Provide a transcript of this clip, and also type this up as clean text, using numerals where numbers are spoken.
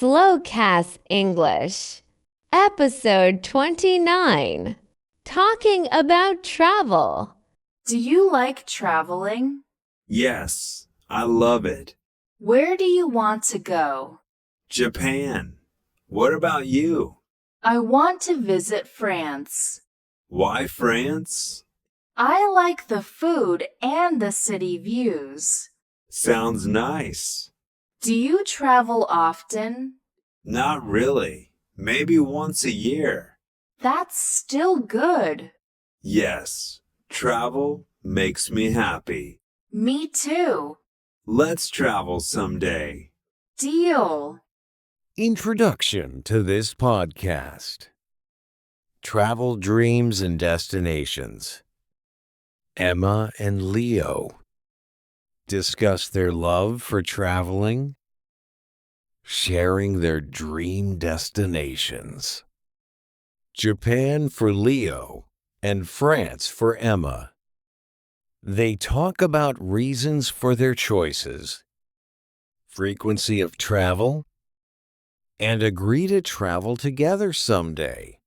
SlowCast English, Episode 29, Talking About Travel. Do you like traveling? Yes, I love it. Where do you want to go? Japan. What about you? I want to visit France. Why France? I like the food and the city views. Sounds nice. Do you travel often? Not really. Maybe once a year. That's still good. Yes, travel makes me happy. Me too. Let's travel someday. Deal. Introduction to this podcast. Travel Dreams and Destinations. Emma and Leo discuss their love for traveling, sharing their dream destinations. Japan for Leo and France for Emma. They talk about reasons for their choices, frequency of travel, and agree to travel together someday.